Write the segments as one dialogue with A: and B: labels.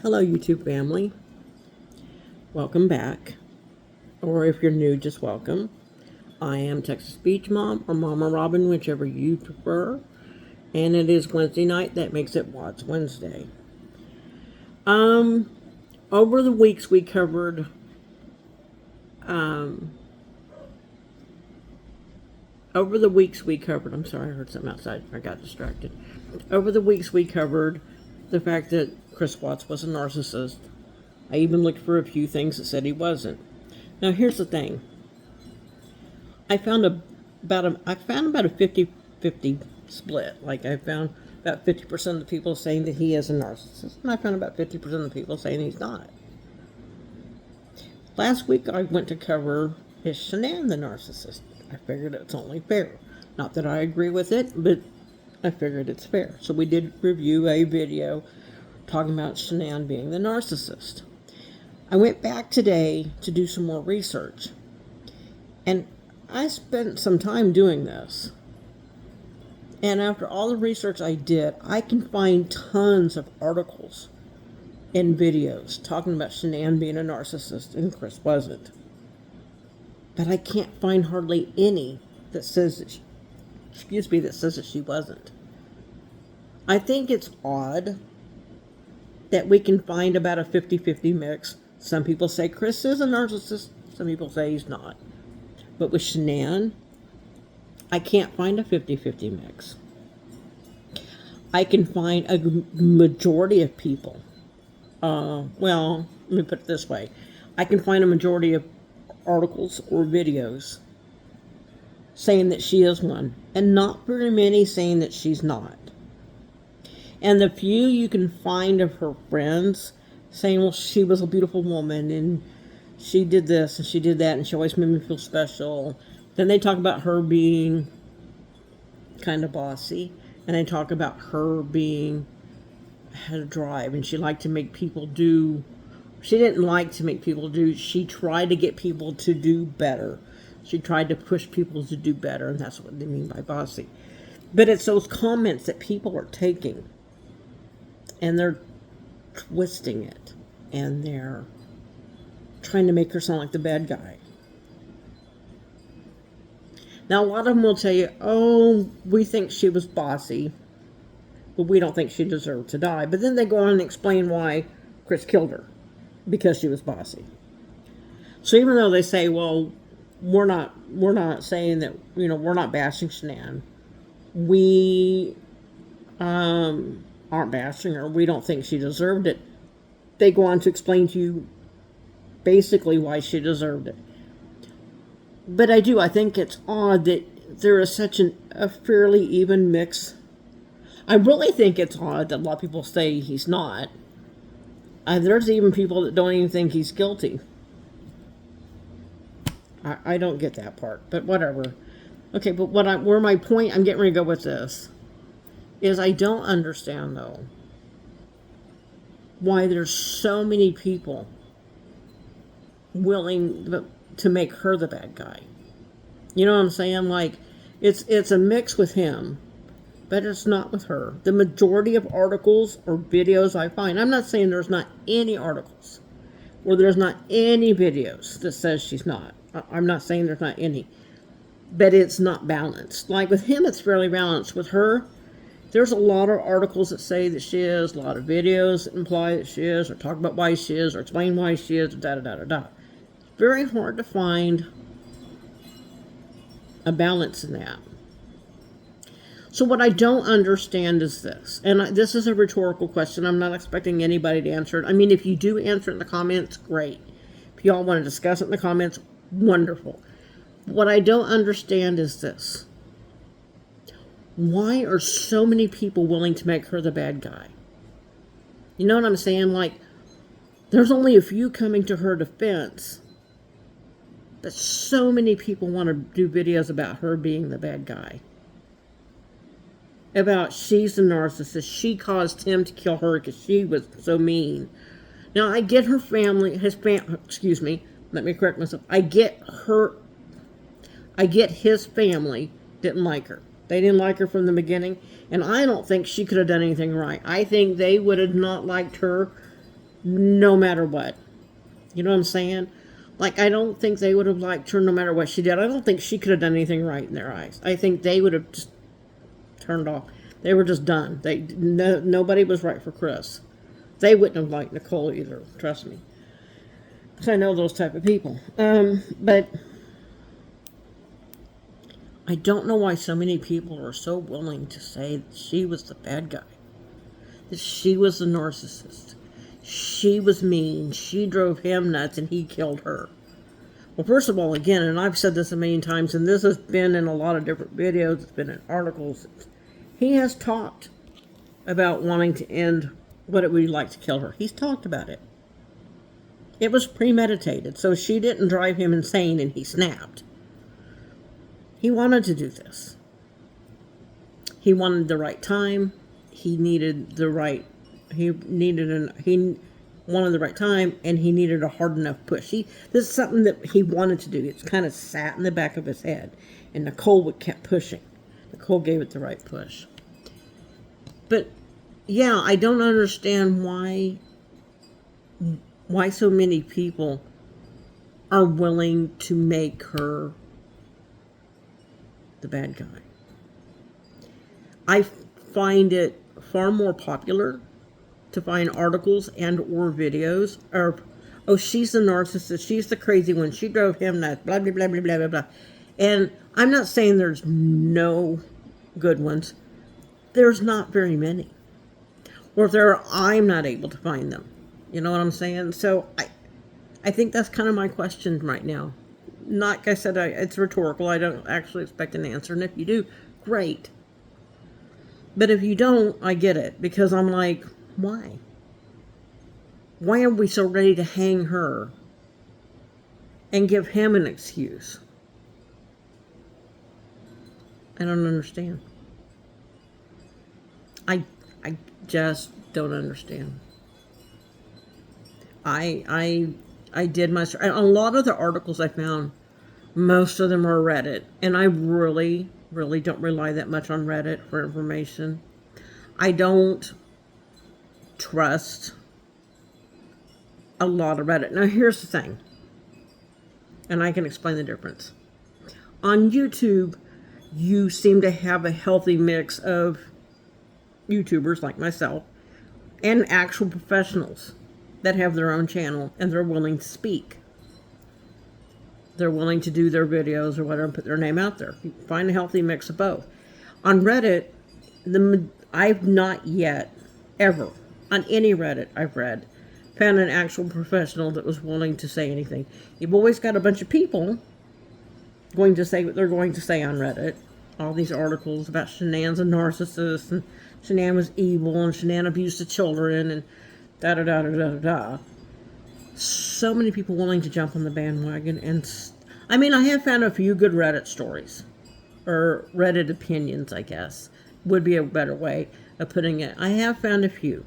A: Hello, YouTube family. Welcome back. Or if you're new, just welcome. I am Texas Beach Mom or Mama Robin, whichever you prefer. And it is Wednesday night. That makes it Watch Wednesday. Over the weeks we covered I'm sorry, I heard something outside. I got distracted. Over the weeks we covered the fact that Chris Watts was a narcissist. I even looked for a few things that said he wasn't. Now here's the thing. I found about a 50-50 split. Like I found about 50% of the people saying that he is a narcissist, and I found about 50% of the people saying he's not. Last week I went to cover is Shanann the narcissist. I figured it's only fair. Not that I agree with it, but I figured it's fair. So we did review a video talking about Shanann being the narcissist. I went back today to do some more research. And I spent some time doing this. And after all the research I did, I can find tons of articles and videos talking about Shanann being a narcissist and Chris wasn't. But I can't find hardly any that says that she wasn't. I think it's odd that we can find about a 50-50 mix. Some people say Chris is a narcissist, some people say he's not. But with Shanann, I can't find a 50-50 mix. I can find a majority of people. Well, let me put it this way. I can find a majority of articles or videos saying that she is one, and not very many saying that she's not. And the few you can find of her friends saying, well, she was a beautiful woman, and she did this, and she did that, and she always made me feel special. Then they talk about her being kind of bossy, and they talk about her being had a drive, and she liked to make people do. She didn't like to make people do. She tried to get people to do better. She tried to push people to do better, and that's what they mean by bossy. But it's those comments that people are taking, and they're twisting it, and they're trying to make her sound like the bad guy. Now, a lot of them will tell you, oh, we think she was bossy, but we don't think she deserved to die. But then they go on and explain why Chris killed her, because she was bossy. So even though they say, well, we're not saying that, we're not bashing Shanann. We aren't bashing her. We don't think she deserved it. They go on to explain to you basically why she deserved it. But I think it's odd that there is such a fairly even mix. I really think it's odd that a lot of people say he's not. There's even people that don't even think he's guilty. I don't get that part, but whatever. Okay, but where my point I'm getting ready to go with this is I don't understand, though, why there's so many people willing to make her the bad guy. You know what I'm saying? Like, it's a mix with him, but it's not with her. The majority of articles or videos I find, I'm not saying there's not any articles or there's not any videos that says she's not. I'm not saying there's not any, but it's not balanced. Like with him, it's fairly balanced. With her, there's a lot of articles that say that she is, a lot of videos that imply that she is, or talk about why she is, or explain why she is, da-da-da-da-da. It's very hard to find a balance in that. So what I don't understand is this, and this is a rhetorical question. I'm not expecting anybody to answer it. I mean, if you do answer it in the comments, great. If y'all want to discuss it in the comments, wonderful. What I don't understand is this. Why are so many people willing to make her the bad guy? You know what I'm saying? Like, there's only a few coming to her defense, but so many people want to do videos about her being the bad guy. About she's the narcissist. She caused him to kill her because she was so mean. Now, I get her family, excuse me, let me correct myself. I get his family didn't like her. They didn't like her from the beginning, and I don't think she could have done anything right. I think they would have not liked her no matter what. You know what I'm saying? Like, I don't think they would have liked her no matter what she did. I don't think she could have done anything right in their eyes. I think they would have just turned off. They were just done. Nobody was right for Chris. They wouldn't have liked Nicole either, trust me. Because I know those type of people. But I don't know why so many people are so willing to say that she was the bad guy. That she was the narcissist. She was mean. She drove him nuts and he killed her. Well, first of all, again, and I've said this a million times, and this has been in a lot of different videos, it's been in articles. He has talked about wanting to end what it would be like to kill her. He's talked about it. It was premeditated, so she didn't drive him insane and he snapped. He wanted to do this. He wanted the right time. He needed the right, he wanted the right time, and he needed a hard enough push. This is something that he wanted to do. It's kind of sat in the back of his head, and Nicole kept pushing. Nicole gave it the right push. But yeah, I don't understand why so many people are willing to make her the bad guy. I find it far more popular to find articles and or videos of, oh, she's the narcissist, she's the crazy one, she drove him nuts, blah, blah, blah, blah, blah, blah, blah. And I'm not saying there's no good ones. There's not very many. Or if there are, I'm not able to find them. You know what I'm saying? So I think that's kind of my question right now. Like I said, it's rhetorical. I don't actually expect an answer. And if you do, great. But if you don't, I get it. Because I'm like, why? Why are we so ready to hang her and give him an excuse? I don't understand. I just don't understand. I did my, a lot of the articles I found, most of them are Reddit, and I really don't rely that much on Reddit for information. I don't trust a lot of Reddit. Now here's the thing, and I can explain the difference. On YouTube, you seem to have a healthy mix of YouTubers like myself and actual professionals that have their own channel and they're willing to speak. They're willing to do their videos or whatever and put their name out there. You find a healthy mix of both. On Reddit, I've not yet, ever, on any Reddit I've read, found an actual professional that was willing to say anything. You've always got a bunch of people going to say what they're going to say on Reddit. All these articles about Shanann's a narcissist, and Shanann was evil, and Shanann abused the children, and da-da-da-da-da-da. So many people willing to jump on the bandwagon. And I mean, I have found a few good Reddit stories, or Reddit opinions, I guess, would be a better way of putting it. I have found a few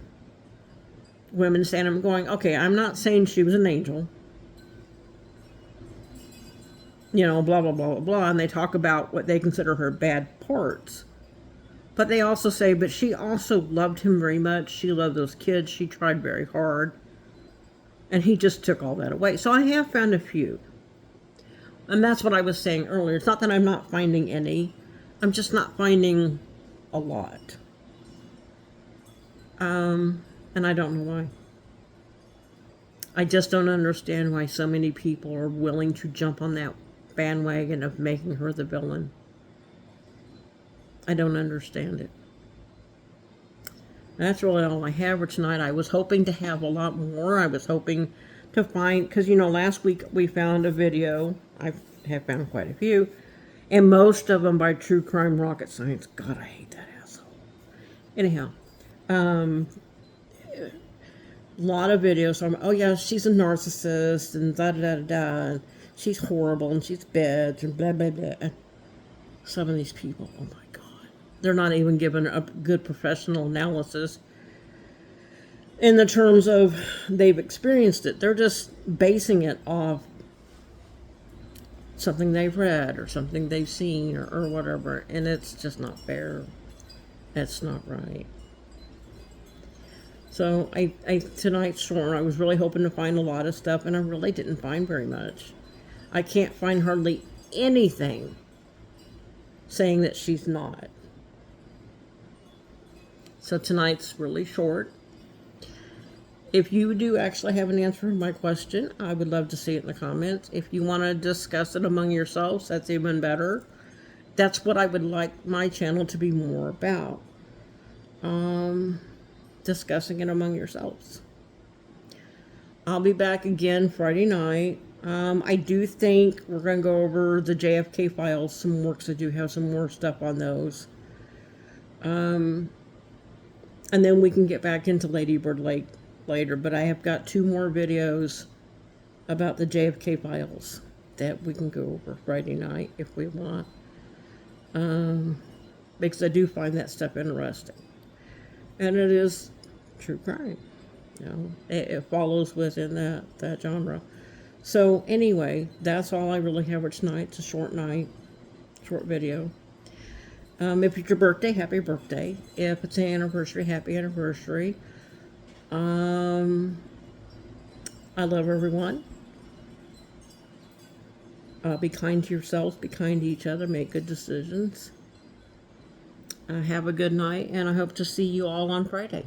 A: women standing up going, okay, I'm not saying she was an angel, you know, blah, blah, blah, blah, blah, and they talk about what they consider her bad parts. But they also say, but she also loved him very much. She loved those kids. She tried very hard. And he just took all that away. So I have found a few. And that's what I was saying earlier. It's not that I'm not finding any. I'm just not finding a lot. And I don't know why. I just don't understand why so many people are willing to jump on that bandwagon of making her the villain. I don't understand it. That's really all I have for tonight. I was hoping to have a lot more. I was hoping to find, because, you know, last week we found a video. I have found quite a few. And most of them by True Crime Rocket Science. God, I hate that asshole. Anyhow, a lot of videos on, oh yeah, she's a narcissist, and da-da-da-da-da, and she's horrible, and she's bad, and blah, blah, blah. And some of these people, oh my God. They're not even given a good professional analysis in the terms of they've experienced it. They're just basing it off something they've read or something they've seen or whatever. And it's just not fair. That's not right. So tonight's short. I was really hoping to find a lot of stuff, and I really didn't find very much. I can't find hardly anything saying that she's not. So tonight's really short. If you do actually have an answer to my question, I would love to see it in the comments. If you want to discuss it among yourselves, that's even better. That's what I would like my channel to be more about. Discussing it among yourselves. I'll be back again Friday night. I do think we're going to go over the JFK files some more, because I do have some more stuff on those. And then we can get back into Lady Bird Lake later. But I have got 2 more videos about the JFK files that we can go over Friday night if we want. Because I do find that stuff interesting. And it is true crime. You know, it follows within that genre. So anyway, that's all I really have for tonight. It's a short night, short video. If it's your birthday, happy birthday. If it's an anniversary, happy anniversary. I love everyone. Be kind to yourselves, be kind to each other, make good decisions. Have a good night, and I hope to see you all on Friday.